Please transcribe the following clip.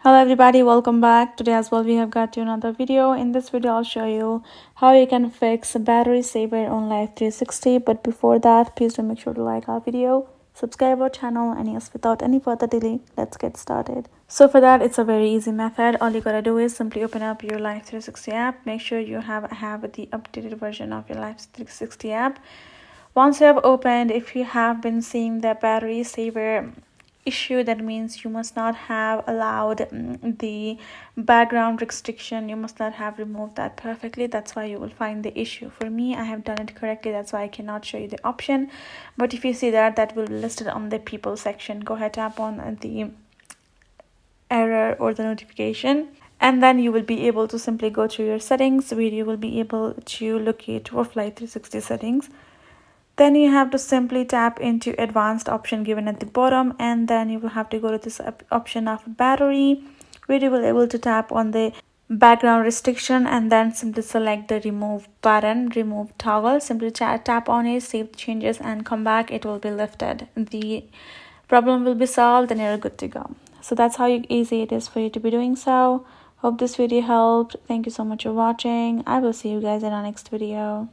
Hello everybody, welcome back. Today as well we have got you another video. In this video I'll show you how you can fix a battery saver on Life360. But before that, please do make sure to like our video, subscribe our channel, and yes, without any further delay, let's get started. So for that, it's a very easy method. All you gotta do is simply open up your Life360 app. Make sure you have the updated version of your Life360 app. Once you have opened, if you have been seeing the battery saver issue, that means you must not have allowed the background restriction. You must not have removed that perfectly. That's why you will find the issue. For me, I have done it correctly. That's why I cannot show you the option. But if you see that will be listed on the people section. Go ahead, tap on the error or the notification, and then you will be able to simply go to your settings, where you will be able to locate your Life360 settings. Then you have to simply tap into advanced option given at the bottom, and then you will have to go to this option of battery, where you will able to tap on the background restriction, and then simply select the remove button, remove toggle. Simply tap on it, save the changes, and come back. It will be lifted. The problem will be solved and you're good to go. So that's how easy it is for you to be doing so. Hope this video helped. Thank you so much for watching. I will see you guys in our next video.